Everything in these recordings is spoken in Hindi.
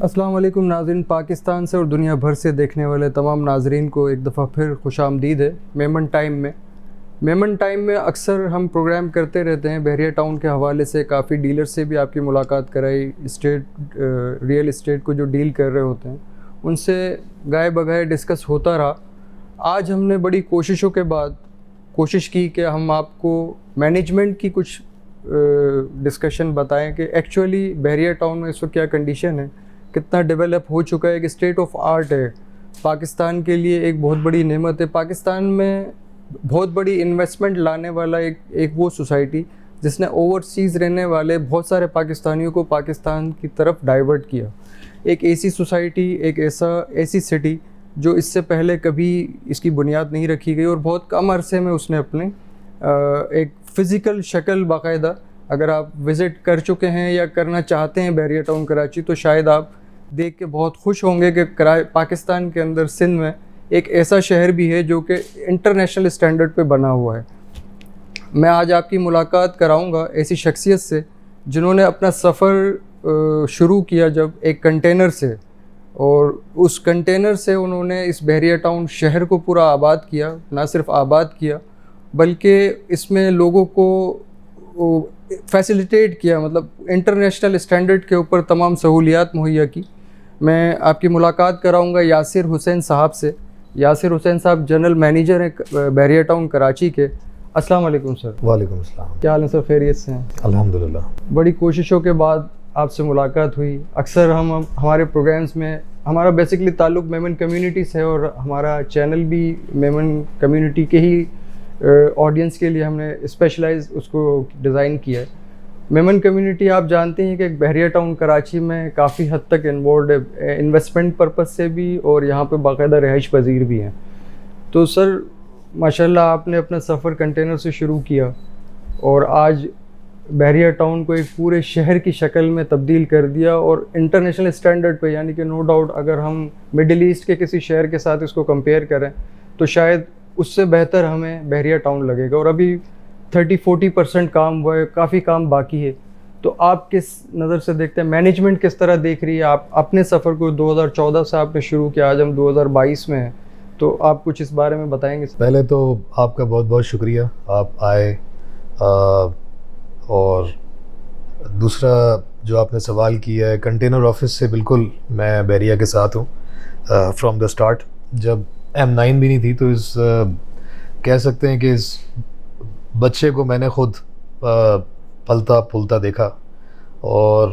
अस्सलाम वालेकुम नाज़रीन, पाकिस्तान से और दुनिया भर से देखने वाले तमाम नाज़रीन को एक दफ़ा फिर खुशामदीद है मेमन टाइम में। मेमन टाइम में अक्सर हम प्रोग्राम करते रहते हैं। बहरिया टाउन के हवाले से काफ़ी डीलर से भी आपकी मुलाकात कराई, रियल इस्टेट को जो डील कर रहे होते हैं उनसे गाए बगाए डिस्कस होता रहा। आज हमने बड़ी कोशिशों के बाद कोशिश की कि हम आपको मैनेजमेंट की कुछ डिस्कशन बताएं कि एक्चुअली बहरिया टाउन में इस वक्त क्या कंडीशन है, कितना डेवलप हो चुका है, एक स्टेट ऑफ आर्ट है। पाकिस्तान के लिए एक बहुत बड़ी नेमत है। पाकिस्तान में बहुत बड़ी इन्वेस्टमेंट लाने वाला एक वो सोसाइटी जिसने ओवरसीज़ रहने वाले बहुत सारे पाकिस्तानियों को पाकिस्तान की तरफ डाइवर्ट किया। एक ऐसी सोसाइटी, एक ऐसी सिटी जो इससे पहले कभी इसकी बुनियाद नहीं रखी गई और बहुत कम अरसे में उसने अपने एक फ़िज़िकल शक्ल बाकायदा, अगर आप विज़िट कर चुके हैं या करना चाहते हैं बहरिया टाउन कराची, तो शायद आप देख के बहुत खुश होंगे कि पाकिस्तान के अंदर सिंध में एक ऐसा शहर भी है जो कि इंटरनेशनल स्टैंडर्ड पे बना हुआ है। मैं आज आपकी मुलाकात कराऊंगा ऐसी शख्सियत से जिन्होंने अपना सफ़र शुरू किया जब एक कंटेनर से, और उस कंटेनर से उन्होंने इस बहरिया टाउन शहर को पूरा आबाद किया। ना सिर्फ आबाद किया बल्कि इसमें लोगों को फैसिलिटेट किया, मतलब इंटरनेशनल स्टैंडर्ड के ऊपर तमाम सहूलियात मुहैया की। मैं आपकी मुलाकात कराऊंगा यासिर हुसैन साहब से। यासिर हुसैन साहब जनरल मैनेजर हैं बहरिया टाउन कराची के। अस्सलाम वालेकुम सर। वालेकुम अस्सलाम। क्या हाल है सर, खैरियत से हैं? अल्हम्दुलिल्लाह। बड़ी कोशिशों के बाद आपसे मुलाकात हुई। अक्सर हम हमारे प्रोग्राम्स में, हमारा बेसिकली ताल्लुक़ मेमन कम्युनिटी से है और हमारा चैनल भी मेमन कम्युनिटी के ही ऑडियंस के लिए हमने स्पेशलाइज उसको डिज़ाइन किया है। मेमन कम्युनिटी आप जानते हैं कि बहरिया टाउन कराची में काफ़ी हद तक इन्वॉल्व है, इन्वेस्टमेंट पर्पस से भी और यहाँ पे बाकायदा रिहाइश पजीर भी हैं। तो सर माशाल्लाह आपने अपना सफ़र कंटेनर से शुरू किया और आज बहरिया टाउन को एक पूरे शहर की शक्ल में तब्दील कर दिया और इंटरनेशनल स्टैंडर्ड पे, यानी कि नो डाउट अगर हम मिडिल ईस्ट के किसी शहर के साथ इसको कंपेयर करें तो शायद उससे बेहतर हमें बहरिया टाउन लगेगा। और अभी 30-40% काम हुआ है, काफ़ी काम बाकी है। तो आप किस नज़र से देखते हैं, मैनेजमेंट किस तरह देख रही है? आप अपने सफ़र को 2014 से आपने शुरू किया, आज हम 2022 में हैं, तो आप कुछ इस बारे में बताएंगे? पहले तो आपका बहुत बहुत शुक्रिया, आप आए। और दूसरा जो आपने सवाल किया है कंटेनर ऑफिस से, बिल्कुल मैं बहरिया के साथ हूँ फ्रॉम द स्टार्ट। जब M9 भी नहीं थी तो इस कह सकते हैं कि इस बच्चे को मैंने ख़ुद पलता फूलता देखा। और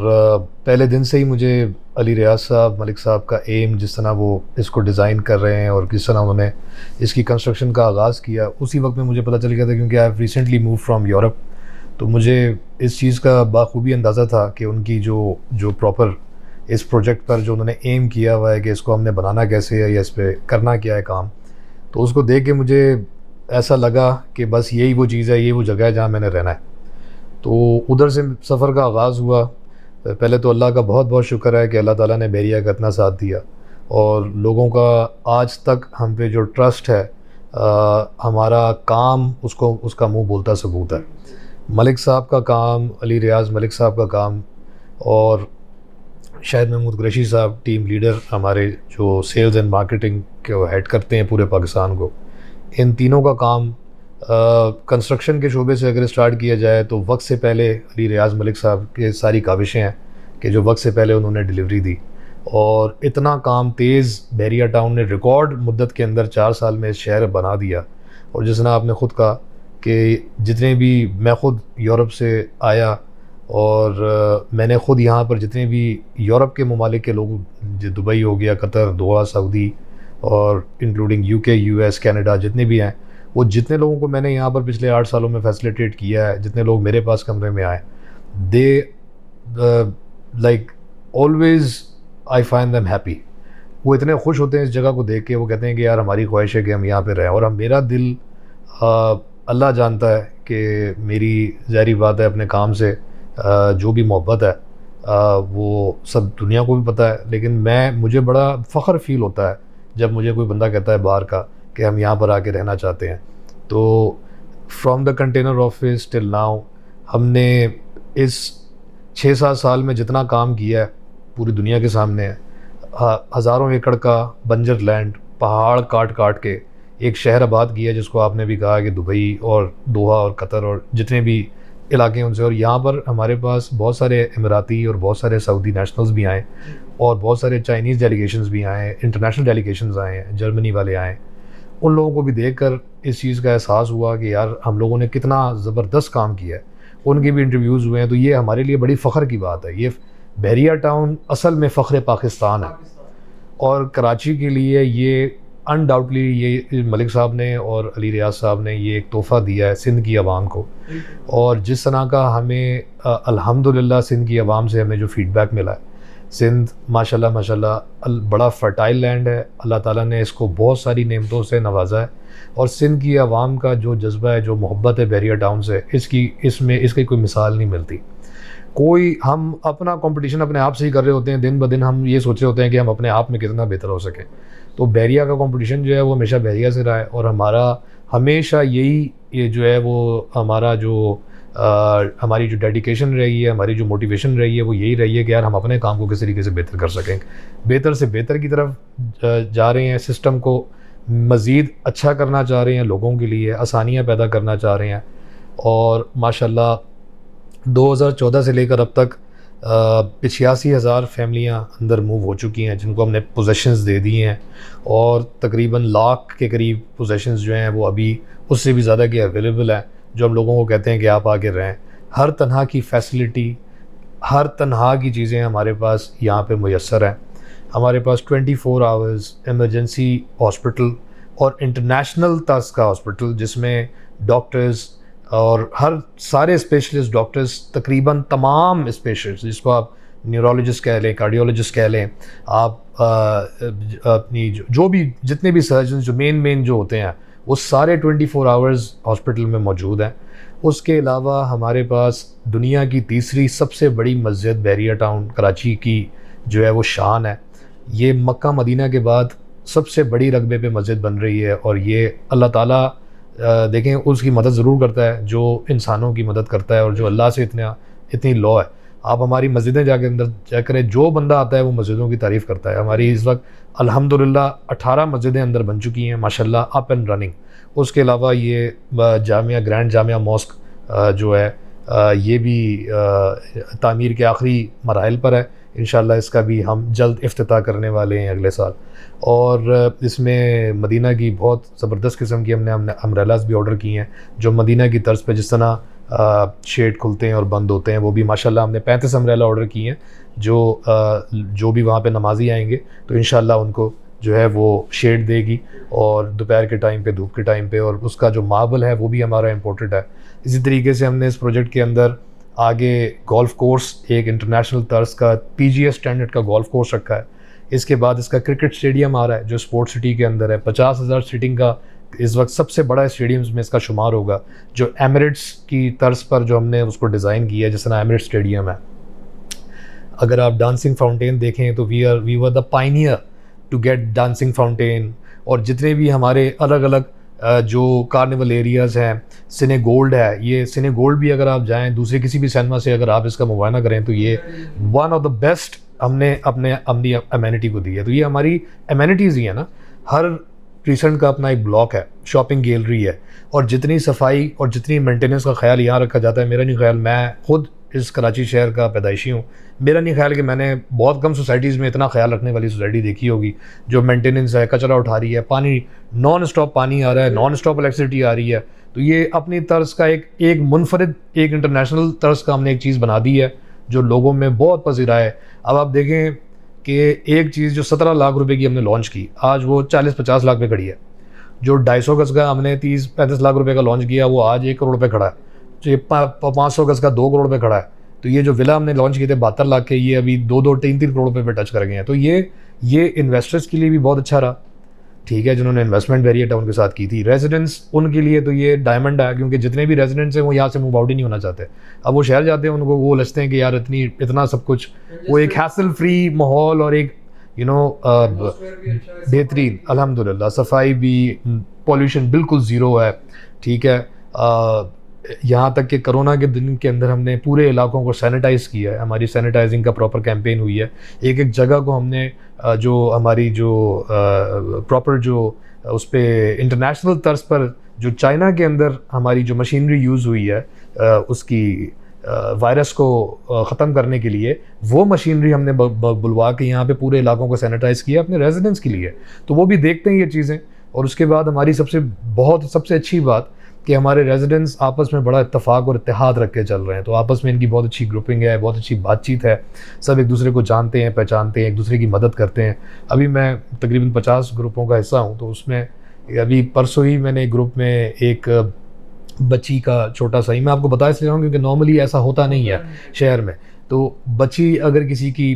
पहले दिन से ही मुझे अली रियाज साहब, मलिक साहब का एम, जिस तरह वो इसको डिज़ाइन कर रहे हैं और किस तरह उन्होंने इसकी कंस्ट्रक्शन का आगाज़ किया, उसी वक्त में मुझे पता चल गया था, क्योंकि I have recently move from Europe. तो मुझे इस चीज़ का बाखूबी अंदाज़ा था कि उनकी जो प्रॉपर इस प्रोजेक्ट पर जो उन्होंने एम किया हुआ है कि इसको हमने बनाना कैसे है या इस पर करना क्या है काम, तो उसको देख के मुझे ऐसा लगा कि बस यही वो चीज़ है, ये वो जगह है जहाँ मैंने रहना है। तो उधर से सफ़र का आगाज़ हुआ। पहले तो अल्लाह का बहुत बहुत शुक्र है कि अल्लाह ताला ने बहरिया का इतना साथ दिया और लोगों का आज तक हम पे जो ट्रस्ट है, हमारा काम उसका मुँह बोलता सबूत है। मलिक साहब का काम, अली रियाज मलिक साहब का काम, और शाहिद महमूद कुरैशी साहब टीम लीडर हमारे जो सेल्स एंड मार्केटिंग के हेड करते हैं पूरे पाकिस्तान को, इन तीनों का काम कंस्ट्रक्शन के शोबे से अगर स्टार्ट किया जाए तो वक्त से पहले अली रियाज मलिक साहब के सारी काविशें हैं कि जो वक्त से पहले उन्होंने डिलीवरी दी। और इतना काम तेज़ बहरिया टाउन ने रिकॉर्ड मुद्दत के अंदर 4 साल में इस शहर बना दिया। और जिसने आपने ख़ुद कहा कि जितने भी, मैं ख़ुद यूरोप से आया और मैंने ख़ुद यहाँ पर जितने भी यूरोप के ममालिक के लोग, जो दुबई हो गया, कतर, दोहा, सऊदी और इंक्लूडिंग UK, US, कनाडा, जितने भी हैं, वो जितने लोगों को मैंने यहाँ पर पिछले 8 सालों में फैसिलिटेट किया है, जितने लोग मेरे पास कमरे में आए, they like always I find them happy. वो इतने खुश होते हैं इस जगह को देख के, वो कहते हैं कि यार हमारी ख्वाहिश है कि हम यहाँ पे रहें। और मेरा दिल, अल्लाह जानता है कि मेरी ज़ाहिरी बात है अपने काम से जो भी मोहब्बत है वो सब दुनिया को भी पता है, लेकिन मुझे बड़ा फ़ख्र फ़ील होता है जब मुझे कोई बंदा कहता है बाहर का कि हम यहाँ पर आके रहना चाहते हैं। तो from the container office till now हमने इस 6-7 साल में जितना काम किया है पूरी दुनिया के सामने है। हज़ारों एकड़ का बंजर लैंड, पहाड़ काट काट के एक शहर आबाद किया, जिसको आपने भी कहा कि दुबई और दोहा और कतर और जितने भी इलाके हैं उनसे। और यहाँ पर हमारे पास बहुत सारे इमराती और बहुत सारे सऊदी नेशनल्स भी आए और बहुत सारे चाइनीज़ डेलीगेशंस भी आए, इंटरनेशनल डेलीगेशंस आए हैं, जर्मनी वाले आए। उन लोगों को भी देखकर इस चीज़ का एहसास हुआ कि यार हम लोगों ने कितना ज़बरदस्त काम किया है। उनके भी इंटरव्यूज़ हुए हैं, तो ये हमारे लिए बड़ी फ़ख्र की बात है। ये बहरिया टाउन असल में फ़ख्र पाकिस्तान है, और कराची के लिए ये अनडाउटली ये मलिक साहब ने और अली रियाज साहब ने ये एक तोहफ़ा दिया है सिंध की आवाम को। और जिस तरह का हमें अल्हम्दुलिल्लाह सिंध की आवाम से हमें जो फ़ीडबैक मिला है, सिंध माशाल्लाह माशाल्लाह बड़ा फ़र्टाइल लैंड है। अल्लाह ताला ने इसको बहुत सारी नेमतों से नवाजा है, और सिंध की आवाम का जो जज्बा है, जो मोहब्बत है बहरिया टाउन से, इसकी कोई मिसाल नहीं मिलती। हम अपना कंपटीशन अपने आप से ही कर रहे होते हैं। दिन ब दिन हम ये सोच रहे होते हैं कि हम अपने आप में कितना बेहतर हो सकें। तो बहरिया का कंपटीशन जो है वो हमेशा बहरिया से रहा है, और हमारा हमेशा ये जो है वो हमारी जो डेडिकेशन रही है, हमारी जो मोटिवेशन रही है, वो यही रही है कि यार हम अपने काम को किस तरीके से बेहतर कर सकें। बेहतर से बेहतर की तरफ जा रहे हैं, सिस्टम को मज़ीद अच्छा करना चाह रहे हैं, लोगों के लिए आसानियाँ पैदा करना चाह रहे हैं। और माशाल्लाह 2014 से लेकर अब तक 85,000 फैमिलियाँ अंदर मूव हो चुकी हैं, जिनको हमने पोजेशंस दे दी हैं, और तकरीबन लाख के करीब पोजेशंस जो हैं वो अभी उससे भी ज़्यादा के अवेलेबल हैं, जो हम लोगों को कहते हैं कि आप आके रहें। हर तरह की फैसिलिटी, हर तरह की चीज़ें हमारे पास यहाँ पे मुयस्सर हैं। हमारे पास 24 आवर्स इमरजेंसी हॉस्पिटल और इंटरनेशनल तर्ज का हॉस्पिटल, जिसमें डॉक्टर्स और हर सारे स्पेशलिस्ट डॉक्टर्स, तकरीबन तमाम स्पेशलिस्ट, जिसको आप न्यूरोलॉजिस्ट कह लें, कार्डियोलॉजिस्ट कह लें, आप अपनी जो भी जितने भी सर्जन जो मेन जो होते हैं, वो सारे 24 आवर्स हॉस्पिटल में मौजूद हैं। उसके अलावा हमारे पास दुनिया की तीसरी सबसे बड़ी मस्जिद बहरिया टाउन कराची की जो है वो शान है। ये मक्का मदीना के बाद सबसे बड़ी रकबे पे मस्जिद बन रही है, और ये अल्लाह ताला देखें उसकी मदद ज़रूर करता है जो इंसानों की मदद करता है, और जो अल्लाह से इतनी लॉ है। आप हमारी मस्जिदें जाके अंदर चेक करें, जो बंदा आता है वो मस्जिदों की तारीफ़ करता है। हमारी इस वक्त अल्हम्दुलिल्लाह 18 मस्जिदें अंदर बन चुकी हैं माशाल्लाह, अप एंड रनिंग। उसके अलावा ये जामिया ग्रैंड जामिया मॉस्क जो है ये भी तामीर के आखिरी मराहिल पर है। इंशाल्लाह इसका भी हम जल्द इफ्तिताह करने वाले हैं अगले साल। और इसमें मदीना की बहुत ज़बरदस्त किस्म की हमने अम्ब्रेलास भी ऑर्डर की हैं, जो मदीना की तर्ज पे जिस तरह शेड खुलते हैं और बंद होते हैं, वो भी माशाल्लाह हमने 35 अम्ब्रेला ऑर्डर की हैं, जो भी वहाँ पे नमाजी आएंगे तो इंशाल्लाह उनको जो है वो शेड देगी, और दोपहर के टाइम पे, धूप के टाइम पे, और उसका जो मार्बल है वो भी हमारा इम्पोर्टेड है। इसी तरीके से हमने इस प्रोजेक्ट के अंदर आगे गोल्फ़ कोर्स, एक इंटरनेशनल तर्ज का PGA स्टैंडर्ड का गोल्फ़ कोर्स रखा है। इसके बाद इसका क्रिकेट स्टेडियम आ रहा है जो स्पोर्ट्स सिटी के अंदर है। 50,000 सीटिंग का इस वक्त सबसे बड़ा स्टेडियम्स में इसका शुमार होगा, जो एमिरेट्स की तर्ज पर जो हमने उसको डिज़ाइन किया है, जिस तरह एमिरेट्स स्टेडियम है। अगर आप डांसिंग फाउंटेन देखें तो we were the pioneer to get dancing fountain. और जितने भी हमारे अलग अलग जो कार्निवल एरियाज़ हैं, सिने गोल्ड है, ये सिने गोल्ड भी अगर आप जाएं दूसरे किसी भी सिनेमा से अगर आप इसका मुआयना करें तो ये वन ऑफ द बेस्ट हमने अपनी अमेनिटी को दी है। तो ये हमारी अमेनिटीज़ ही है ना। हर प्रीसेंट का अपना एक ब्लॉक है, शॉपिंग गैलरी है, और जितनी सफाई और जितनी मेंटेनेंस का ख्याल यहाँ रखा जाता है, मेरा नहीं ख्याल, मैं खुद इस कराची शहर का पैदाइशी हूँ, मेरा नहीं ख्याल कि मैंने बहुत कम सोसाइटीज़ में इतना ख्याल रखने वाली सोसाइटी देखी होगी, जो मेंटेनेंस है, कचरा उठा रही है, पानी नॉन स्टॉप पानी आ रहा है, नॉन स्टॉप इलेक्ट्रिसिटी आ रही है। तो ये अपनी तर्ज का एक मुनफरिद, एक इंटरनेशनल तर्ज का हमने एक चीज़ बना दी है जो लोगों में बहुत पसीरा है। अब आप देखें कि एक चीज़ जो 17 लाख रुपए की हमने लॉन्च की, आज वो 40-50 लाख पे खड़ी है। जो 250 गज़ का हमने 30-35 लाख रुपए का लॉन्च किया, वो आज 1 करोड़ पे खड़ा है। जो ये 500 गज़ का 2 करोड़ पे खड़ा है। तो ये जो विला हमने लॉन्च किए थे 72 लाख के, ये अभी 2-3 करोड़ रुपए पे टच कर गए हैं। तो ये इन्वेस्टर्स के लिए भी बहुत अच्छा रहा, ठीक है, जिन्होंने इन्वेस्टमेंट बहरिया टाउन के साथ की थी। रेजिडेंट्स, उनके लिए तो ये डायमंड है, क्योंकि जितने भी रेजिडेंट्स हैं वो यहाँ से मूव आउट ही नहीं होना चाहते। अब वो शहर जाते हैं, उनको वो लगते हैं कि यार इतना सब कुछ, वो एक हैसल फ्री माहौल और एक बेहतरीन, अल्हम्दुलिल्लाह, सफाई भी, पॉल्यूशन बिल्कुल ज़ीरो है, ठीक है। यहाँ तक कि कोरोना के दिन के अंदर हमने पूरे इलाकों को सैनिटाइज़ किया है, हमारी सैनिटाइजिंग का प्रॉपर कैंपेन हुई है। एक एक जगह को हमने जो हमारी जो प्रॉपर जो उस पर इंटरनेशनल तर्ज पर जो चाइना के अंदर हमारी जो मशीनरी यूज़ हुई है उसकी वायरस को ख़त्म करने के लिए, वो मशीनरी हमने बुलवा के यहाँ पे पूरे इलाकों को सैनिटाइज़ किया अपने रेजिडेंट्स के लिए। तो वो भी देखते हैं ये चीज़ें। और उसके बाद हमारी सबसे अच्छी बात कि हमारे रेजिडेंट्स आपस में बड़ा इत्तेफाक और इत्तेहाद रख के चल रहे हैं। तो आपस में इनकी बहुत अच्छी ग्रुपिंग है, बहुत अच्छी बातचीत है, सब एक दूसरे को जानते हैं, पहचानते हैं, एक दूसरे की मदद करते हैं। अभी मैं तकरीबन 50 ग्रुपों का हिस्सा हूँ, तो उसमें अभी परसों ही मैंने एक ग्रुप में एक बच्ची का छोटा सा ही, मैं आपको बता इसलिए रहा हूँ क्योंकि नॉर्मली ऐसा होता नहीं है शहर में। तो बच्ची अगर किसी की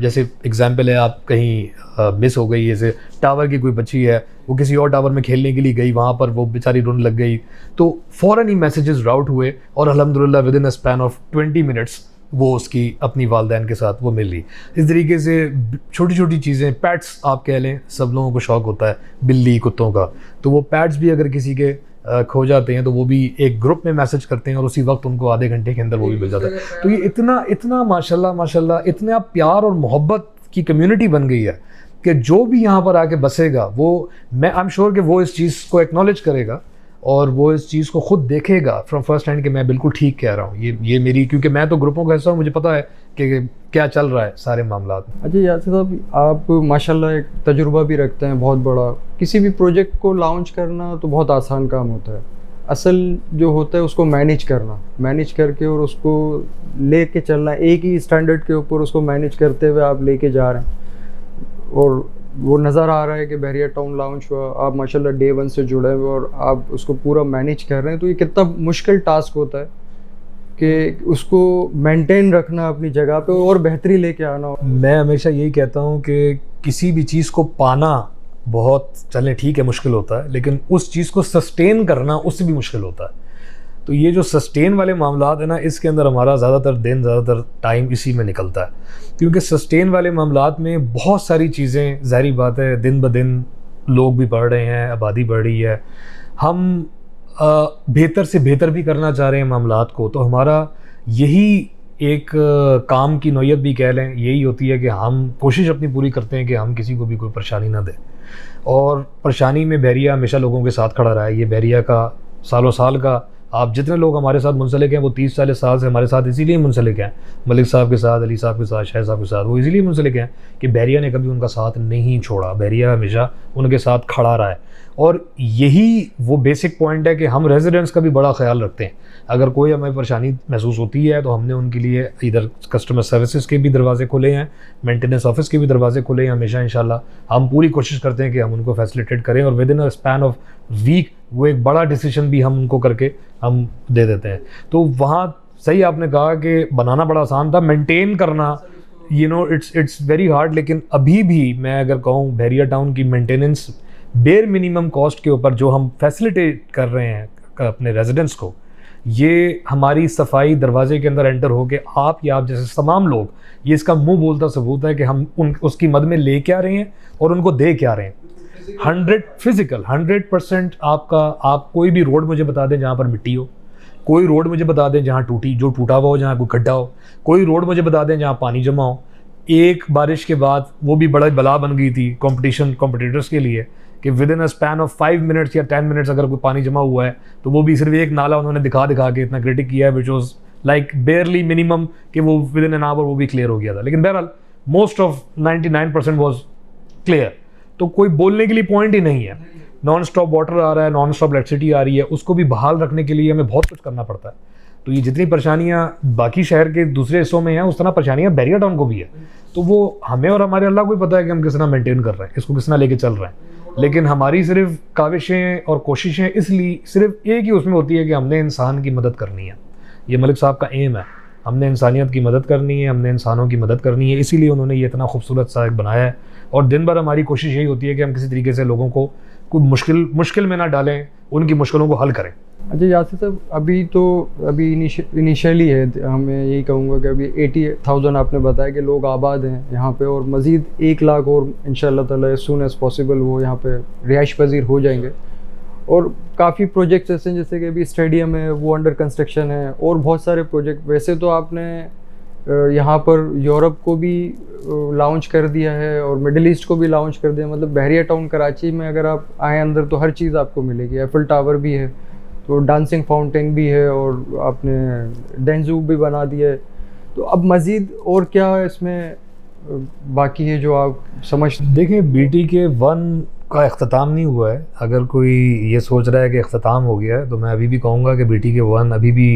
जैसे एग्जांपल है, आप कहीं मिस हो गई, जैसे टावर की कोई बच्ची है, वो किसी और टावर में खेलने के लिए गई, वहाँ पर वो बेचारी रोने लग गई, तो फ़ौरन ही मैसेजेस राउट हुए और अल्हम्दुलिल्लाह with in a span of 20 minutes वो उसकी अपनी वालदैन के साथ वो मिल ली। इस तरीके से छोटी छोटी चीज़ें, पेट्स आप कह लें, सब लोगों को शौक़ होता है बिल्ली कुत्तों का, तो वो पेट्स भी अगर किसी के खो जाते हैं तो वो भी एक ग्रुप में मैसेज करते हैं और उसी वक्त उनको आधे घंटे के अंदर वो भी मिल जाता है। तो ये इतना माशाल्लाह इतना प्यार और मोहब्बत की कम्युनिटी बन गई है कि जो भी यहाँ पर आके बसेगा वो, मैं आई एम श्योर कि वो इस चीज़ को एक्नॉलेज करेगा और वो इस चीज़ को खुद देखेगा फ्रॉम फर्स्ट हैंड कि मैं बिल्कुल ठीक कह रहा हूँ। ये मेरी, क्योंकि मैं तो ग्रुपों का हिस्सा हूँ, मुझे पता है कि क्या चल रहा है सारे मामला में। अच्छा यासिर साहब, आप माशाल्लाह एक तजुर्बा भी रखते हैं बहुत बड़ा। किसी भी प्रोजेक्ट को लॉन्च करना तो बहुत आसान काम होता है, असल जो होता है उसको मैनेज करना, मैनेज करके और उसको लेके चलना, एक ही स्टैंडर्ड के ऊपर उसको मैनेज करते हुए आप लेके जा रहे हैं। और वो नज़र आ रहा है कि बहरिया टाउन लॉन्च हुआ, आप माशाल्लाह डे 1 से जुड़े हुए और आप उसको पूरा मैनेज कर रहे हैं। तो ये कितना मुश्किल टास्क होता है कि उसको मेंटेन रखना अपनी जगह पे और बेहतरी लेके आना। मैं हमेशा यही कहता हूँ कि किसी भी चीज़ को पाना बहुत, चलें ठीक है, मुश्किल होता है, लेकिन उस चीज़ को सस्टेन करना उससे भी मुश्किल होता है। तो ये जो सस्टेन वाले मामलात है ना, इसके अंदर हमारा ज़्यादातर टाइम इसी में निकलता है, क्योंकि सस्टेन वाले मामलात में बहुत सारी चीज़ें, ज़ाहिर बात है, दिन ब दिन लोग भी बढ़ रहे हैं, आबादी बढ़ रही है, हम बेहतर से बेहतर भी करना चाह रहे हैं मामलात को। तो हमारा यही एक काम की नौयत भी कह लें, यही होती है कि हम कोशिश अपनी पूरी करते हैं कि हम किसी को भी कोई परेशानी ना दें। और परेशानी में बहरिया हमेशा लोगों के साथ खड़ा रहा है। ये बहरिया का सालों साल का, आप जितने लोग हमारे साथ मुंसलिक हैं वो 30-40 साल से हमारे साथ इसीलिए मुंसलिक हैं, मलिक साहब के साथ, अली साहब के साथ, शाह साहब के साथ, वो इसीलिए मुंसलिक हैं कि बहरिया ने कभी उनका साथ नहीं छोड़ा, बहरिया हमेशा उनके साथ खड़ा रहा है। और यही वो बेसिक पॉइंट है कि हम रेजिडेंट्स का भी बड़ा ख्याल रखते हैं। अगर कोई हमें परेशानी महसूस होती है तो हमने उनके लिए इधर कस्टमर सर्विसेज के भी दरवाजे खुले हैं, मेंटेनेंस ऑफिस के भी दरवाजे खुले हैं हमेशा। इंशाल्लाह हम पूरी कोशिश करते हैं कि हम उनको फैसिलिटेट करें और within a span of week वो एक बड़ा डिसीजन भी हम उनको करके हम दे देते हैं। तो वहाँ सही आपने कहा कि बनाना बड़ा आसान था, मेंटेन करना इट्स वेरी हार्ड। लेकिन अभी भी मैं अगर कहूँ बहरिया टाउन की मेंटेनेंस बेयर मिनिमम कॉस्ट के ऊपर जो हम फैसिलिटेट कर रहे हैं अपने रेजिडेंट्स को, ये हमारी सफाई दरवाजे के अंदर एंटर होके आप या आप जैसे तमाम लोग, ये इसका मुंह बोलता सबूत है कि हम उसकी मद में ले क्या रहे हैं और उनको दे क्या रहे हैं। 100% आप कोई भी रोड मुझे बता दें जहाँ पर मिट्टी हो, कोई रोड मुझे बता दें जहाँ टूटा हुआ हो, जहाँ कोई गड्ढा हो, कोई रोड मुझे बता दें जहाँ पानी जमा हो। एक बारिश के बाद वो भी बड़ा बला बन गई थी कॉम्पिटिटर्स के लिए कि with in a span of 5 minutes या 10 मिनट्स अगर कोई पानी जमा हुआ है तो वो भी सिर्फ एक नाला उन्होंने दिखा के इतना क्रिटिक किया है, विच वॉज लाइक बेयरली मिनिमम कि वो विद इन एन आवर वो भी क्लियर हो गया था। लेकिन बहरहाल मोस्ट ऑफ 99% वॉज क्लियर। तो कोई बोलने के लिए पॉइंट ही नहीं है। नॉन स्टॉप वाटर आ रहा है, नॉन स्टॉप इलेक्ट्रिसिटी आ रही है, उसको भी बहाल रखने के लिए हमें बहुत कुछ करना पड़ता है। तो ये जितनी परेशानियाँ बाकी शहर के दूसरे हिस्सों में हैं, उस तरह परेशानियाँ बहरिया टाउन को भी है। तो वो हमें और हमारे अल्लाह को ही पता है कि हम किस तरह मेंटेन कर रहे हैं, इसको किस तरह लेके चल रहे हैं। लेकिन हमारी सिर्फ काविशें और कोशिशें इसलिए सिर्फ एक ही उसमें होती है कि हमने इंसान की मदद करनी है। ये मलिक साहब का एम है, हमने इंसानियत की मदद करनी है, हमने इंसानों की मदद करनी है, इसीलिए उन्होंने ये इतना खूबसूरत सा एक बनाया है। और दिन भर हमारी कोशिश यही होती है कि हम किसी तरीके से लोगों को कोई मुश्किल में ना डालें, उनकी मुश्किलों को हल करें। अच्छा यासिर साहब, अभी इनिशियली है, मैं यही कहूँगा कि अभी 80,000 आपने बताया कि लोग आबाद हैं यहाँ पे, और मज़ीद 1 लाख और इंशाअल्लाह ताला एज़ सून एज़ पॉसिबल वो यहाँ पे रिहाइश पजीर हो जाएंगे। और काफ़ी प्रोजेक्ट्स ऐसे हैं, जैसे कि अभी स्टेडियम है वो अंडर कंस्ट्रक्शन है, और बहुत सारे प्रोजेक्ट। वैसे तो आपने यहाँ पर यूरोप को भी लॉन्च कर दिया है और मिडिल ईस्ट को भी लॉन्च कर दिया। मतलब बहरिया टाउन कराची में अगर आप आए अंदर तो हर चीज़ आपको मिलेगी। एफिल टावर भी है, तो डांसिंग फाउंटेन भी है, और आपने डेंजू भी बना दिया है। तो अब मज़ीद और क्या इसमें बाकी है जो आप समझ? देखिए, BTK-1 का अख्ताम नहीं हुआ है। अगर कोई ये सोच रहा है कि अख्ताम हो गया है, तो मैं अभी भी कहूँगा कि BTK-1 अभी भी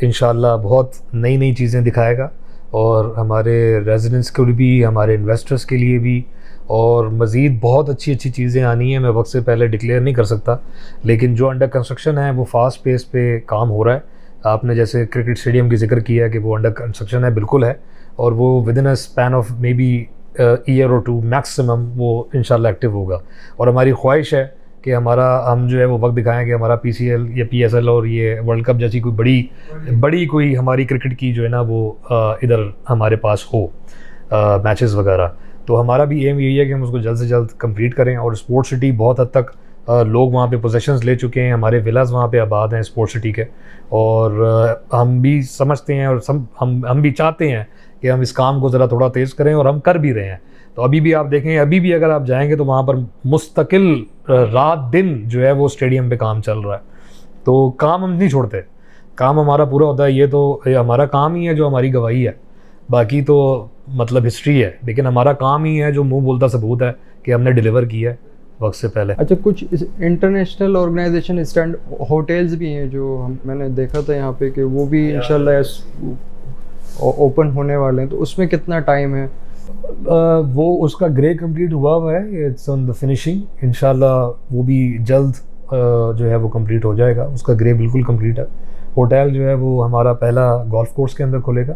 इंशाल्लाह बहुत नई नई चीज़ें दिखाएगा, और हमारे रेजिडेंट्स के लिए भी, हमारे इन्वेस्टर्स के लिए भी, और मज़ीद बहुत अच्छी अच्छी चीज़ें आनी हैं। मैं वक्त से पहले डिक्लेयर नहीं कर सकता, लेकिन जो अंडर कंस्ट्रक्शन है वो फास्ट पेस पे काम हो रहा है। आपने जैसे क्रिकेट स्टेडियम की जिक्र किया कि वो अंडर कंस्ट्रक्शन है, बिल्कुल है, और वो with in a span of may be year और 2 मैक्सिमम वो इंशाल्लाह एक्टिव होगा। और हमारी ख्वाहिश है कि हम जो है वो वक्त दिखाएं कि हमारा PCL या PSL और ये वर्ल्ड कप जैसी कोई बड़ी कोई हमारी क्रिकेट की जो है ना वो इधर हमारे पास हो, मैचेस वगैरह। तो हमारा भी एम यही है कि हम उसको जल्द से जल्द कंप्लीट करें। और स्पोर्ट्स सिटी बहुत हद तक लोग वहाँ पे पोजेशंस ले चुके हैं, हमारे विलास वहाँ पे आबाद हैं स्पोर्ट्स सिटी के, और हम भी समझते हैं और हम भी चाहते हैं कि हम इस काम को ज़रा थोड़ा तेज़ करें, और हम कर भी रहे हैं। तो अभी भी आप देखें, अभी भी अगर आप जाएंगे तो वहाँ पर मुस्तकिल रात दिन जो है वो स्टेडियम पे काम चल रहा है। तो काम हम नहीं छोड़ते, काम हमारा पूरा होता है। ये हमारा काम ही है जो हमारी गवाही है, बाकी तो मतलब हिस्ट्री है, लेकिन हमारा काम ही है जो मुंह बोलता सबूत है कि हमने डिलीवर किया है वक्त से पहले। अच्छा, कुछ इंटरनेशनल ऑर्गेनाइजेशन स्टैंड होटल्स भी हैं जो मैंने देखा था यहाँ पे कि वो भी इंशाल्लाह ओपन होने वाले हैं, तो उसमें कितना टाइम है? वो उसका ग्रे कंप्लीट हुआ है, इट्स ऑन द फिनिशिंग। इंशाल्लाह वो भी जल्द जो है वो कंप्लीट हो जाएगा, उसका ग्रे बिल्कुल कंप्लीट है। होटल जो है वो हमारा पहला गोल्फ कोर्स के अंदर खुलेगा,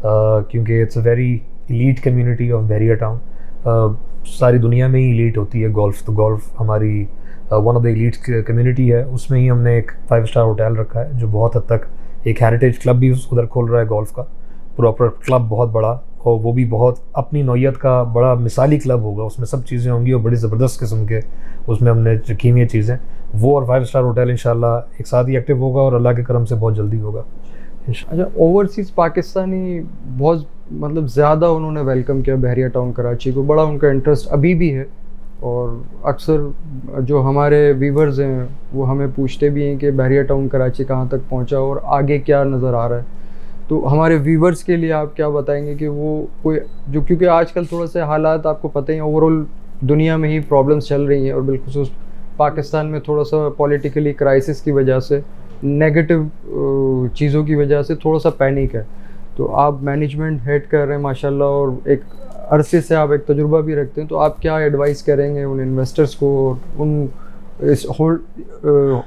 क्योंकि it's a very elite community of Bahria town. सारी दुनिया में ही इलीट होती है गोल्फ, तो गोल्फ हमारी one of the elite community है। उसमें ही हमने एक 5 स्टार होटल रखा है, जो बहुत हद तक एक हेरिटेज क्लब भी उधर खोल रहा है गोल्फ का, प्रॉपर क्लब बहुत बड़ा, और वो भी बहुत अपनी नौयत का बड़ा मिसाली क्लब होगा। उसमें सब चीज़ें होंगी और बड़ी ज़बरदस्त किस्म के उसमें हमने रखी हुई चीज़ें। वो और 5 स्टार होटल इंशाल्लाह एक साथ ही एक्टिव होगा, और अल्लाह के करम से बहुत जल्दी होगा। अच्छा, ओवरसीज़ पाकिस्तानी बहुत मतलब ज़्यादा उन्होंने वेलकम किया बहरिया टाउन कराची को, बड़ा उनका इंटरेस्ट अभी भी है। और अक्सर जो हमारे व्यूवर्स हैं वो हमें पूछते भी हैं कि बहरिया टाउन कराची कहाँ तक पहुँचा और आगे क्या नज़र आ रहा है। तो हमारे व्यूवर्स के लिए आप क्या बताएंगे कि वो कोई जो, क्योंकि आजकल थोड़ा से हालात आपको पता ही, ओवरऑल दुनिया में ही प्रॉब्लम्स चल रही हैं, और बिल्खुसूस पाकिस्तान में थोड़ा सा पॉलिटिकली क्राइसिस की वजह से, नेगेटिव चीज़ों की वजह से थोड़ा सा पैनिक है। तो आप मैनेजमेंट हेड कर रहे हैं माशाल्लाह, और एक अरसे से आप एक तजुर्बा भी रखते हैं, तो आप क्या एडवाइस करेंगे उन इन्वेस्टर्स को, उन इस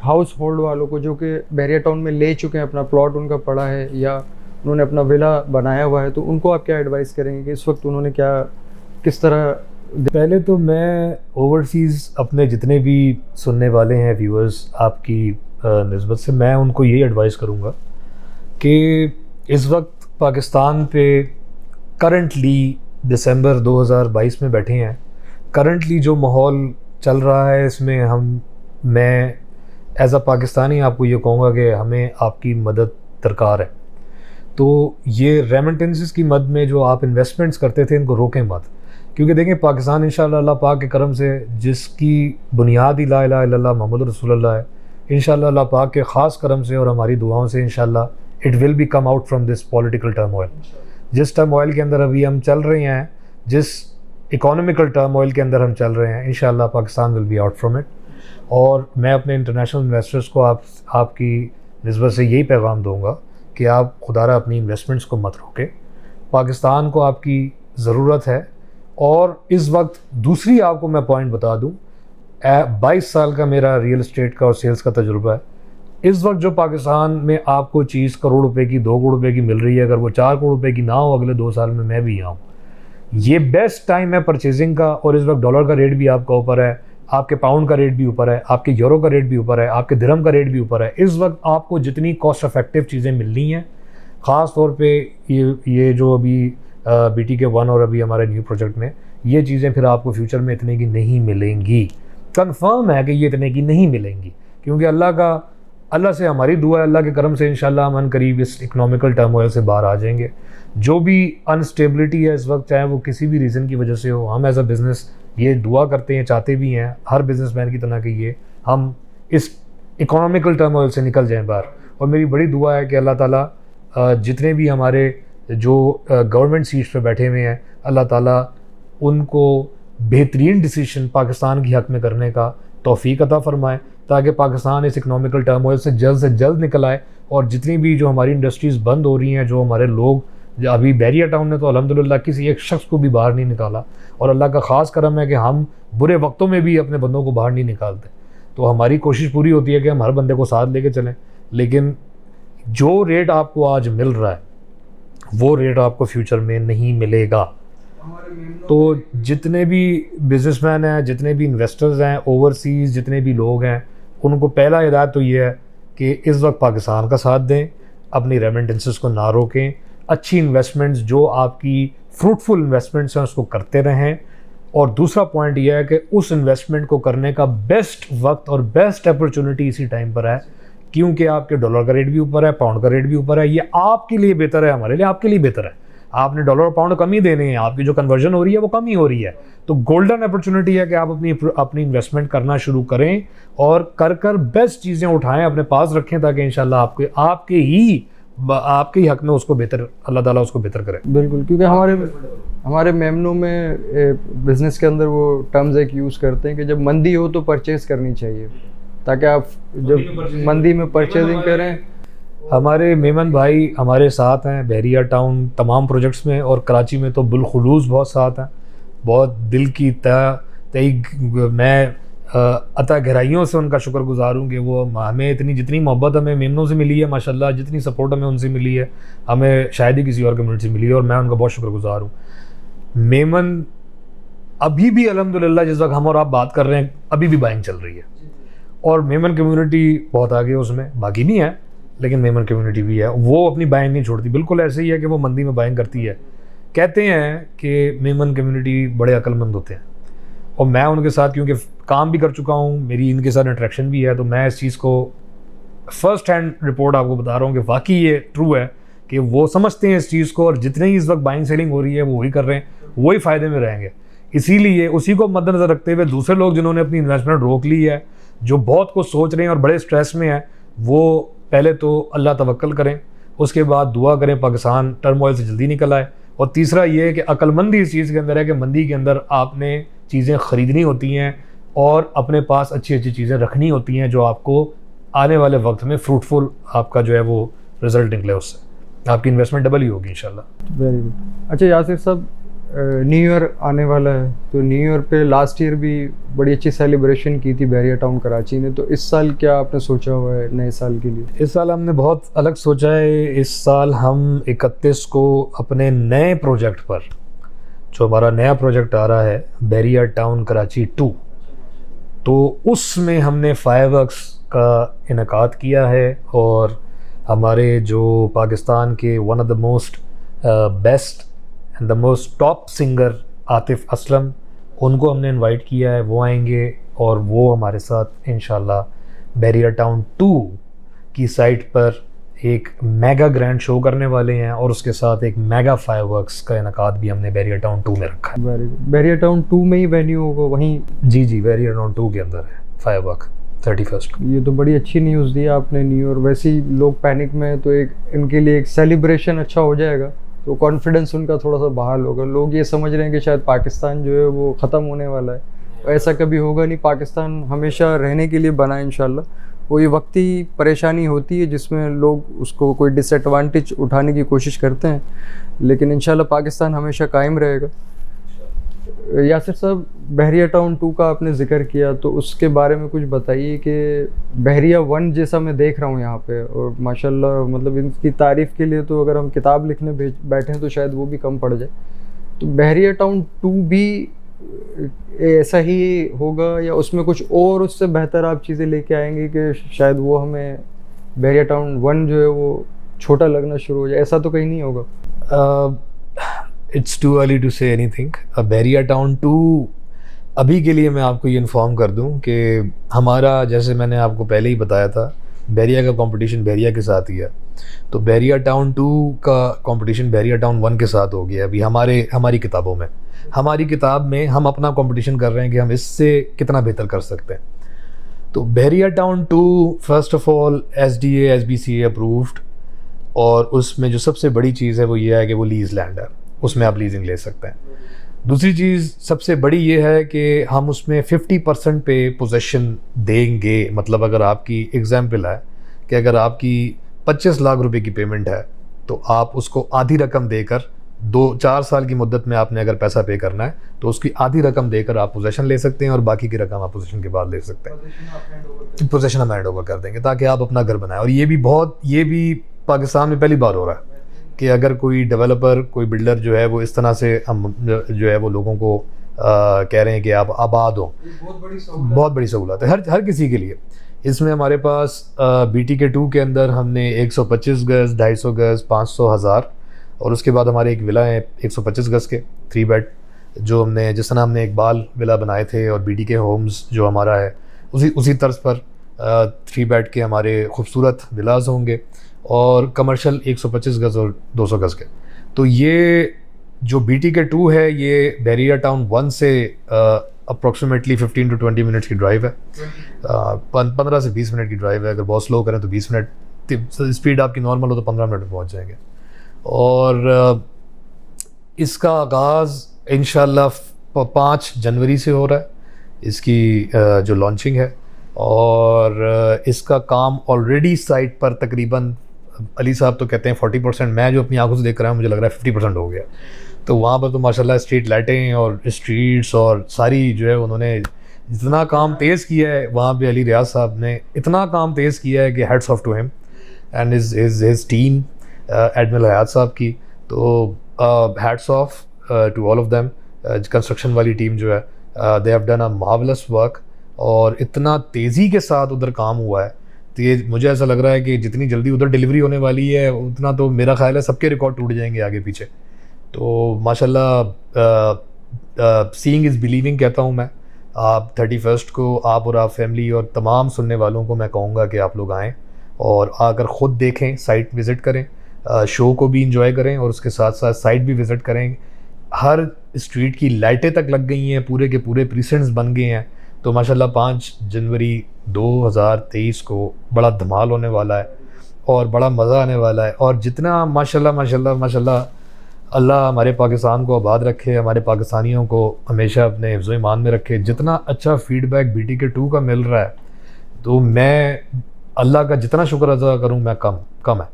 हाउस होल्ड वालों को जो कि बहरिया टाउन में ले चुके हैं, अपना प्लॉट उनका पड़ा है या उन्होंने अपना विला बनाया हुआ है, तो उनको आप क्या एडवाइस करेंगे कि इस वक्त उन्होंने क्या किस तरह? पहले तो मैं ओवरसीज़ अपने जितने भी सुनने वाले हैं व्यूअर्स आपकी निस्बत से, मैं उनको यही एडवाइस करूँगा कि इस वक्त पाकिस्तान पे करंटली दिसंबर 2022 में बैठे हैं। करंटली जो माहौल चल रहा है इसमें मैं एज अ पाकिस्तानी आपको ये कहूँगा कि हमें आपकी मदद दरकार है। तो ये रेमिटेंसेस की मद में जो आप इन्वेस्टमेंट्स करते थे इनको रोकें मत, क्योंकि देखें पाकिस्तान इंशाल्लाह अल्लाह पाक के करम से जिसकी बुनियाद ही ला इलाहा इल्लल्लाह मोहम्मद रसूलुल्लाह है, इंशाल्लाह अल्लाह पाक के ख़ास करम से और हमारी दुआओं से इंशाल्लाह it will be come out from this political turmoil. जिस टर्मोइल के अंदर अभी हम चल रहे हैं, जिस इकोनॉमिकल टर्मोइल के अंदर हम चल रहे हैं, इंशाल्लाह Pakistan will be out from it. और मैं अपने इंटरनेशनल इन्वेस्टर्स को आपकी निस्बत से यही पैगाम दूँगा कि आप खुदारा अपनी इन्वेस्टमेंट्स को मत रोकें। पाकिस्तान को आपकी ज़रूरत है। और इस वक्त दूसरी आपको मैं पॉइंट बता दूं, 22 साल का मेरा रियल एस्टेट का और सेल्स का तजुर्बा है। इस वक्त जो पाकिस्तान में आपको चीज़ करोड़ रुपए की, 2 करोड़ रुपए की मिल रही है, अगर वो 4 करोड़ रुपए की ना हो अगले 2 साल में, मैं भी आऊँ। ये बेस्ट टाइम है परचेजिंग का। और इस वक्त डॉलर का रेट भी आपका ऊपर है, आपके पाउंड का रेट भी ऊपर है, आपके यूरो का रेट भी ऊपर है, आपके दिरहम का रेट भी ऊपर है। इस वक्त आपको जितनी कॉस्ट इफेक्टिव चीज़ें मिलनी हैं, ख़ास तौर पे ये जो अभी BTK-1 और अभी हमारे न्यू प्रोजेक्ट में ये चीज़ें फिर आपको फ्यूचर में इतने की नहीं मिलेंगी। कंफर्म है कि ये इतने की नहीं मिलेंगी, क्योंकि अल्लाह से हमारी दुआ है, अल्लाह के करम से इंशाल्लाह हम करीब इस इकोनॉमिकल टर्मोइल से बाहर आ जाएंगे। जो भी अनस्टेबिलिटी है इस वक्त, चाहे वो किसी भी रीज़न की वजह से हो, हम एज अ बिज़नेस ये दुआ करते हैं, चाहते भी हैं हर बिजनेसमैन की तरह कि ये हम इस इकोनॉमिकल टर्मोइल से निकल जाएं बाहर। और मेरी बड़ी दुआ है कि अल्लाह ताला जितने भी हमारे जो गवर्नमेंट सीट्स पे बैठे हुए हैं, अल्लाह ताला उनको बेहतरीन डिसीजन पाकिस्तान के हक़ में करने का तौफीक अता फ़रमाए, ताकि पाकिस्तान इस इकोनॉमिकल टर्मोइल से जल्द निकल आए। और जितनी भी जो हमारी इंडस्ट्रीज़ बंद हो रही हैं, जो हमारे लोग, अभी बैरिया टाउन ने तो अल्हम्दुलिल्लाह किसी एक शख्स को भी बाहर नहीं निकाला, और अल्लाह का ख़ास करम है कि हम बुरे वक्तों में भी अपने बंदों को बाहर नहीं निकालते। तो हमारी कोशिश पूरी होती है कि हम हर बंदे को साथ लेके चलें, लेकिन जो रेट आपको आज मिल रहा है वो रेट आपको फ्यूचर में नहीं मिलेगा। तो जितने भी बिजनेसमैन हैं, जितने भी इन्वेस्टर्स हैं ओवरसीज़, जितने भी लोग हैं, उनको पहला हिदायत तो ये है कि इस वक्त पाकिस्तान का साथ दें, अपनी रेमिटेंसेस को ना रोकें, अच्छी इन्वेस्टमेंट्स जो आपकी फ्रूटफुल इन्वेस्टमेंट्स हैं उसको करते रहें। और दूसरा पॉइंट यह है कि उस इन्वेस्टमेंट को करने का बेस्ट वक्त और बेस्ट अपॉर्चुनिटी इसी टाइम पर है, क्योंकि आपके डॉलर का रेट भी ऊपर है, पाउंड का रेट भी ऊपर है। ये आपके लिए बेहतर है, हमारे लिए आपके लिए बेहतर है। आपने डॉलर और पाउंड कम ही देने हैं, आपकी जो कन्वर्जन हो रही है वो कम ही हो रही है। तो गोल्डन अपॉर्चुनिटी है कि आप अपनी इन्वेस्टमेंट करना शुरू करें और कर बेस्ट चीज़ें उठाएं, अपने पास रखें, ताकि इंशाल्लाह आपके ही हक में उसको बेहतर, अल्लाह ताला उसको बेहतर करे। बिल्कुल, क्योंकि हमारे मेमनों में बिज़नेस के अंदर वो टर्म्स एक यूज़ करते हैं कि जब मंदी हो तो परचेज़ करनी चाहिए, ताकि आप जब मंदी में परचेजिंग करें। हमारे मेमन भाई हमारे साथ हैं बहरिया टाउन तमाम प्रोजेक्ट्स में, और कराची में तो बिलखुलूस बहुत साथ हैं। बहुत दिल की तय मैं अता गहराइयों से उनका शुक्रगुजार हूँ कि वो हमें जितनी मोहब्बत हमें मेमनों से मिली है माशाल्लाह, जितनी सपोर्ट हमें उनसे मिली है, हमें शायद ही किसी और कम्युनिटी से मिली है, और मैं उनका बहुत शुक्रगुजार हूँ। मेमन अभी भी अल्हम्दुलिल्लाह जिस वक्त हम और आप बात कर रहे हैं अभी भी बाइंग चल रही है, और मेमन कम्युनिटी बहुत आगे है उसमें, बाकी भी है लेकिन मेमन कम्युनिटी भी है, वो अपनी बाइंग नहीं छोड़ती। बिल्कुल ऐसे ही है कि वो मंदी में बाइंग करती है। कहते हैं कि मेमन कम्युनिटी बड़े अक्लमंद होते हैं, और मैं उनके साथ क्योंकि काम भी कर चुका हूँ, मेरी इनके साथ इंटरेक्शन भी है, तो मैं इस चीज़ को फ़र्स्ट हैंड रिपोर्ट आपको बता रहा हूँ कि वाकई ये ट्रू है कि वो समझते हैं इस चीज़ को, और जितने ही इस वक्त बाइंग सेलिंग हो रही है वो वही कर रहे हैं, वही फ़ायदे में रहेंगे। इसीलिए उसी को मद्देनज़र रखते हुए दूसरे लोग जिन्होंने अपनी इन्वेस्टमेंट रोक ली है, जो बहुत कुछ सोच रहे हैं और बड़े स्ट्रेस में हैं, वो पहले तो अल्लाह तवक्कल करें, उसके बाद दुआ करें पाकिस्तान टर्मोइल से जल्दी निकल आए। और तीसरा ये है कि अक्लमंदी इस चीज़ के अंदर है कि मंदी के अंदर आपने चीज़ें ख़रीदनी होती हैं और अपने पास अच्छी अच्छी चीज़ें रखनी होती हैं, जो आपको आने वाले वक्त में फ्रूटफुल आपका जो है वो रिज़ल्ट निकले, उससे आपकी इन्वेस्टमेंट डबल ही होगी इंशाल्लाह। Very good. अच्छा यासिर साहब, न्यू ईयर आने वाला है, तो न्यू ईयर पे लास्ट ईयर भी बड़ी अच्छी सेलिब्रेशन की थी बहरिया टाउन कराची ने, तो इस साल क्या आपने सोचा हुआ है नए साल के लिए? इस साल हमने बहुत अलग सोचा है। इस साल हम 31 को अपने नए प्रोजेक्ट पर, जो हमारा नया प्रोजेक्ट आ रहा है बहरिया टाउन कराची 2, तो उसमें हमने फायरवर्क्स का इनेकाद किया है, और हमारे जो पाकिस्तान के one of the most best and the most top singer Atif Aslam, उनको हमने इनवाइट किया है, वो आएंगे और वो हमारे साथ इंशाल्लाह बहरिया टाउन 2 की साइट पर एक मेगा ग्रैंड शो करने वाले हैं, और उसके साथ एक मेगा फायरवर्क्स का इनेकाद भी हमने बहरिया टाउन 2 में रखा है। Very good. बहरिया टाउन 2 में ही वेन्यू होगा वहीं? जी, बहरिया टाउन 2 के अंदर है फायरवर्क 31 को। ये तो बड़ी अच्छी न्यूज़ दी आपने न्यू ईयर। वैसे ही लोग पैनिक में हैं, तो एक इनके लिए एक सेलिब्रेशन अच्छा हो जाएगा, तो कॉन्फिडेंस उनका थोड़ा सा बहाल होगा। लोग ये समझ रहे हैं कि शायद पाकिस्तान जो है वो ख़त्म होने वाला है, ऐसा कभी होगा नहीं। पाकिस्तान हमेशा रहने के लिए बना है इंशाल्लाह। वो ये वक्ती परेशानी होती है जिसमें लोग उसको कोई डिसएडवांटेज उठाने की कोशिश करते हैं, लेकिन इंशाल्लाह पाकिस्तान हमेशा कायम रहेगा। यासिर साहब, बहरिया टाउन 2 का आपने जिक्र किया, तो उसके बारे में कुछ बताइए कि बहरिया 1 जैसा मैं देख रहा हूँ यहाँ पे, और माशाल्लाह मतलब इनकी तारीफ़ के लिए तो अगर हम किताब लिखने बैठें तो शायद वो भी कम पड़ जाए। तो बहरिया टाउन 2 भी ऐसा ही होगा, या उसमें कुछ और उससे बेहतर आप चीज़ें लेके आएंगे कि शायद वो हमें बहरिया टाउन 1 जो है वो छोटा लगना शुरू हो जाए? ऐसा तो कहीं नहीं होगा? It's too early to say anything. Bahria town 2 अभी के लिए मैं आपको ये इन्फॉर्म कर दूं कि हमारा, जैसे मैंने आपको पहले ही बताया था, बैरिया का कंपटीशन बैरिया के साथ ही है। तो बैरिया टाउन 2 का कंपटीशन बैरिया टाउन 1 के साथ हो गया अभी हमारी किताबों में। हमारी किताब में हम अपना कंपटीशन कर रहे हैं कि हम इससे कितना बेहतर कर सकते हैं। तो Bahria Town 2 first of all SDA SBCA approved, और उसमें जो सबसे बड़ी चीज़ है वो ये है कि वो लीज़ लैंड है, उसमें आप लीजिंग ले सकते हैं। दूसरी चीज़ सबसे बड़ी ये है कि हम उसमें 50% पे पोजेसन देंगे। मतलब अगर आपकी एग्जाम्पल है कि अगर आपकी 25 लाख रुपए की पेमेंट है तो आप उसको आधी रकम देकर 2-4 साल की मुद्दत में आपने अगर पैसा पे करना है तो उसकी आधी रकम देकर आप पोजेसन ले सकते हैं और बाकी की रकम आप पोजेसन के बाद ले सकते हैं। पोजेसन हम हैंड ओवर कर देंगे ताकि आप अपना घर बनाएं। और ये भी पाकिस्तान में पहली बार हो रहा है कि अगर कोई डेवलपर, कोई बिल्डर जो है वो इस तरह से हम जो है वो लोगों को कह रहे हैं कि आप आबाद हो। बहुत बड़ी सहूलत है हर किसी के लिए। इसमें हमारे पास BTK 2 के अंदर हमने 125 गज़, 250 गज़, 500, 1000, और उसके बाद हमारे एक विला है 125 गज़ के 3 बेड, जो हमने जिस तरह हमने इकबाल विला बनाए थे और BTK होम्स जो हमारा है उसी तर्ज पर 3 बेड के हमारे खूबसूरत विलाज होंगे, और कमर्शियल 125 गज़ और 200 गज़ के। तो ये जो BTK 2 है ये बैरिया टाउन 1 से अप्रॉक्सीमेटली 15 to 20 मिनट्स की ड्राइव है। 15 से 20 मिनट की ड्राइव है। अगर बहुत स्लो करें तो 20 मिनट, स्पीड आपकी नॉर्मल हो तो 15 मिनट में पहुंच जाएंगे। और इसका आगाज़ इंशाल्लाह 5 जनवरी से हो रहा है, इसकी जो लॉन्चिंग है। और इसका काम ऑलरेडी साइट पर तकरीबन, अली साहब तो कहते हैं 40%, मैं जो अपनी आंखों से देख रहा हूँ मुझे लग रहा है 50% हो गया। तो वहाँ पर तो माशाल्लाह स्ट्रीट लाइटें और स्ट्रीट्स और सारी जो है उन्होंने इतना काम तेज़ किया है वहाँ पे, अली रियाज साहब ने इतना काम तेज़ किया है कि hats off to him and his team, admiral Hayat साहब की। तो hats off to all of them. Construction वाली टीम जो है they have done a marvellous work, और इतना तेज़ी के साथ उधर काम हुआ है तो ये मुझे ऐसा लग रहा है कि जितनी जल्दी उधर डिलीवरी होने वाली है उतना तो मेरा ख्याल है सबके रिकॉर्ड टूट जाएंगे आगे पीछे। तो माशाल्लाह सीइंग इज़ बिलीविंग कहता हूँ मैं। आप 31 को आप और आप फैमिली और तमाम सुनने वालों को मैं कहूँगा कि आप लोग आएँ और आकर ख़ुद देखें, साइट विज़िट करें, शो को भी इंजॉय करें और उसके साथ साथ साइट भी विज़िट करें। हर स्ट्रीट की लाइटें तक लग गई हैं, पूरे के पूरे प्रीसेंट्स बन गए हैं। तो माशाल्लाह 5 जनवरी 2023 को बड़ा धमाल होने वाला है और बड़ा मज़ा आने वाला है। और जितना माशाल्लाह अल्लाह हमारे पाकिस्तान को आबाद रखे, हमारे पाकिस्तानियों को हमेशा अपने हिफ्ज़ ईमान में रखे। जितना अच्छा फ़ीडबैक BTK 2 का मिल रहा है तो मैं अल्लाह का जितना शुक्र अदा करूँ मैं कम है।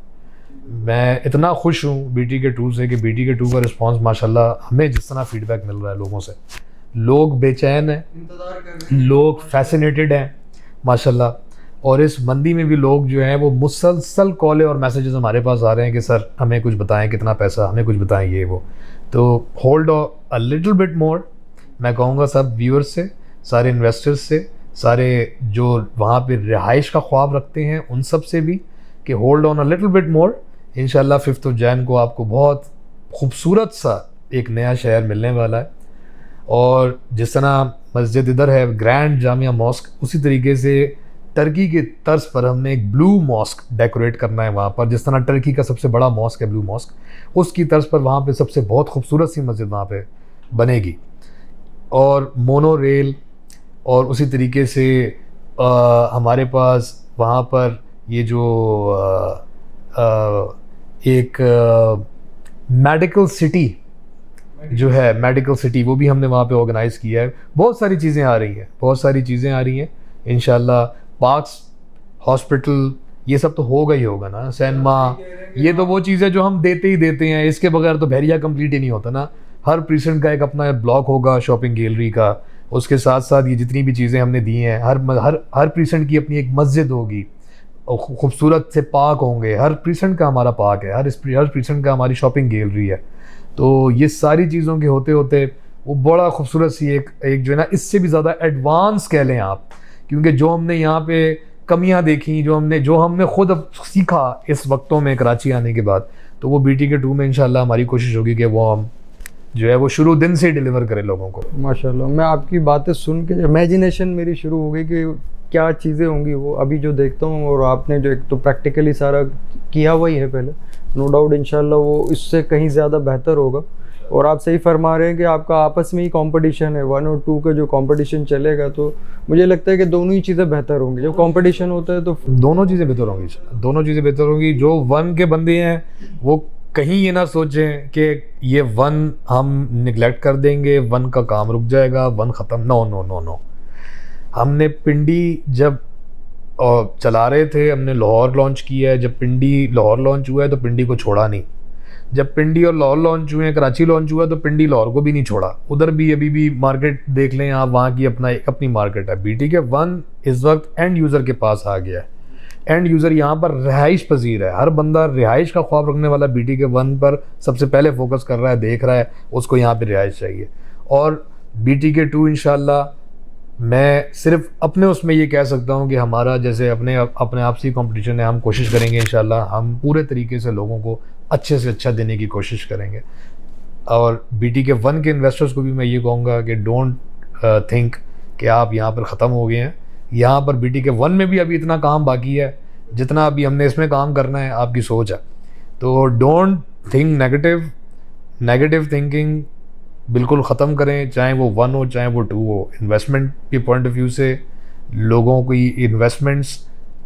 मैं इतना खुश हूँ BTK 2 से कि BTK 2 का रिस्पांस माशाल्लाह हमें जिस तरह फ़ीडबैक मिल रहा है लोगों से, लोग बेचैन हैं, लोग फैसिनेटेड हैं माशाल्लाह। और इस मंदी में भी लोग जो हैं वो मुसलसल कॉलें और मैसेजेस हमारे पास आ रहे हैं कि सर हमें कुछ बताएं, कितना पैसा, हमें कुछ बताएं ये वो। तो hold a little bit more, मैं कहूँगा सब व्यूअर्स से, सारे इन्वेस्टर्स से, सारे जो वहाँ पे रिहाइश का ख्वाब रखते हैं उन सब से भी कि hold on a little bit more. इंशाल्लाह 5 जनवरी को आपको बहुत खूबसूरत सा एक नया शहर मिलने वाला है। और जिस तरह मस्जिद इधर है ग्रैंड जामिया मॉस्क, उसी तरीके से टर्की के तर्ज पर हमने एक ब्लू मॉस्क डेकोरेट करना है वहाँ पर। जिस तरह टर्की का सबसे बड़ा मॉस्क है ब्लू मॉस्क, उसकी तर्ज पर वहाँ पे सबसे बहुत खूबसूरत सी मस्जिद वहाँ पे बनेगी। और मोनो रेल, और उसी तरीके से हमारे पास वहाँ पर ये जो एक मेडिकल सिटी जो है, मेडिकल सिटी, वो भी हमने वहाँ पे ऑर्गेनाइज़ किया है। बहुत सारी चीज़ें आ रही हैं इंशाल्लाह। पार्क्स, हॉस्पिटल, ये सब तो होगा ही होगा ना, सिनेमा, ये तो वो चीज़ है जो हम देते हैं। इसके बगैर तो बैरिया कंप्लीट ही नहीं होता ना। हर प्रीसेंट का एक अपना ब्लॉक होगा शॉपिंग गैलरी का, उसके साथ साथ ये जितनी भी चीज़ें हमने दी हैं, हर प्रीसेंट की अपनी एक मस्जिद होगी, खूबसूरत से पार्क होंगे। हर प्रीसेंट का हमारा पार्क है, हर प्रीसेंट का हमारी शॉपिंग गैलरी है। तो ये सारी चीज़ों के होते होते वो बड़ा खूबसूरत सी एक जो है ना, इससे भी ज़्यादा एडवांस कह लें आप, क्योंकि जो हमने यहाँ पे कमियाँ देखी, जो हमने खुद अब सीखा इस वक्तों में कराची आने के बाद, तो वो BTK 2 में इंशाल्लाह हमारी कोशिश होगी कि वो हम जो है वो शुरू दिन से ही डिलीवर करे लोगों को। माशाल्लाह, मैं आपकी बातें सुन के इमेजिनेशन मेरी शुरू हो गई कि क्या चीज़ें होंगी वो अभी जो देखता हूँ, और आपने जो एक तो प्रैक्टिकली सारा किया हुआ ही है पहले, नो डाउट इंशाल्लाह वो इससे कहीं ज़्यादा बेहतर होगा। और आप सही फरमा रहे हैं कि आपका आपस में ही कंपटीशन है, 1 और 2 का जो कंपटीशन चलेगा, तो मुझे लगता है कि दोनों ही चीज़ें बेहतर होंगी। जब कंपटीशन होता है तो दोनों चीज़ें बेहतर होंगी, दोनों चीज़ें बेहतर होंगी। जो 1 के बंदे हैं वो कहीं ये ना सोचें कि ये 1 हम निगलेक्ट कर देंगे, 1 का काम रुक जाएगा, 1 ख़त्म। नो नो नो नो, हमने पिंडी जब चला रहे थे, हमने लाहौर लॉन्च किया है। जब पिंडी लाहौर लॉन्च हुआ है तो पिंडी को छोड़ा नहीं। जब पिंडी और लाहौर लॉन्च हुए हैं, कराची लॉन्च हुआ तो पिंडी लाहौर को भी नहीं छोड़ा। उधर भी अभी भी मार्केट देख लें आप, वहाँ की अपनी मार्केट है। BTK 1 इस वक्त एंड यूज़र के पास आ गया है। एंड यूज़र यहाँ पर रिहाइश पजीर है। हर बंदा रिहाइश का ख्वाब रखने वाला BTK 1 पर सबसे पहले फोकस कर रहा है, देख रहा है, उसको यहाँ पर रिहाइश चाहिए। और BTK 2 इंशाल्लाह मैं सिर्फ अपने उसमें ये कह सकता हूँ कि हमारा जैसे अपने आपसी कंपटीशन है, हम कोशिश करेंगे इंशाल्लाह, हम पूरे तरीके से लोगों को अच्छे से अच्छा देने की कोशिश करेंगे। और BTK 1 के इन्वेस्टर्स को भी मैं ये कहूँगा कि डोंट थिंक कि आप यहाँ पर ख़त्म हो गए हैं। यहाँ पर BTK 1 में भी अभी इतना काम बाकी है जितना अभी हमने इसमें काम करना है, आपकी सोच है। तो डोंट थिंक नेगेटिव थिंकिंग बिल्कुल ख़त्म करें, चाहे वो 1 हो चाहे वो 2 हो। इन्वेस्टमेंट के पॉइंट ऑफ व्यू से, लोगों की इन्वेस्टमेंट्स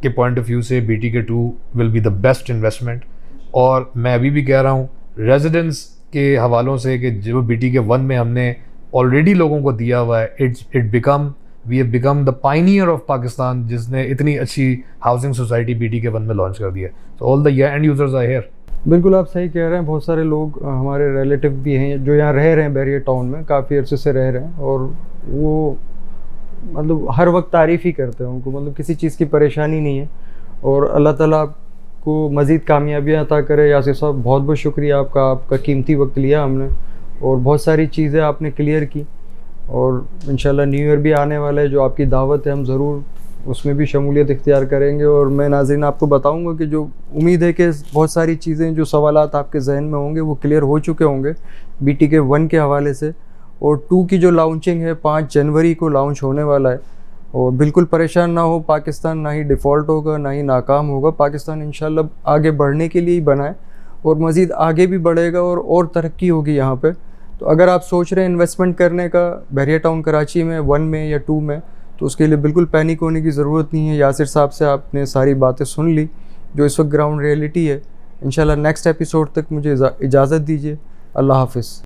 के पॉइंट ऑफ व्यू से BTK 2 will be the best investment. और मैं अभी भी कह रहा हूँ रेजिडेंस के हवालों से कि जो BTK 1 में हमने ऑलरेडी लोगों को दिया हुआ है, we have become the pioneer of Pakistan, जिसने इतनी अच्छी हाउसिंग सोसाइटी BTK 1 में लॉन्च कर दिया है। So all the end users are here. बिल्कुल आप सही कह रहे हैं। बहुत सारे लोग हमारे रिलेटिव भी हैं जो यहाँ रह रहे हैं, बहरिया टाउन में काफ़ी अरसे से रह रहे हैं, और वो मतलब हर वक्त तारीफ़ ही करते हैं उनको, मतलब किसी चीज़ की परेशानी नहीं है। और अल्लाह ताला आपको मज़ीद कामयाबियाँ अता करे। यासिर साहब बहुत बहुत शुक्रिया आपका कीमती वक्त लिया हमने, और बहुत सारी चीज़ें आपने क्लियर की। और इंशाल्लाह न्यू ईयर भी आने वाला है, जो आपकी दावत है हम ज़रूर उसमें भी शमूलियत इख्तियार करेंगे। और मैं नाज़रीन आपको बताऊंगा कि जो उम्मीद है कि बहुत सारी चीज़ें, जो सवालात आपके जहन में होंगे वो क्लियर हो चुके होंगे BTK 1 के हवाले से। और 2 की जो लॉन्चिंग है 5 जनवरी को लॉन्च होने वाला है। और बिल्कुल परेशान ना हो, पाकिस्तान ना ही डिफ़ॉल्ट होगा ना ही नाकाम होगा। पाकिस्तान इंशाल्लाह आगे बढ़ने के लिए ही बना है, और मज़ीद आगे भी बढ़ेगा और तरक्की होगी यहाँ पर। तो अगर आप सोच रहे हैं इन्वेस्टमेंट करने का बहरिया टाउन कराची में 1 में या 2 में, तो उसके लिए बिल्कुल पैनिक होने की ज़रूरत नहीं है। यासिर साहब से आपने सारी बातें सुन ली जो इस वक्त ग्राउंड रियलिटी है। इंशाल्लाह नेक्स्ट एपिसोड तक मुझे इजाज़त दीजिए। अल्लाह हाफ़िज़।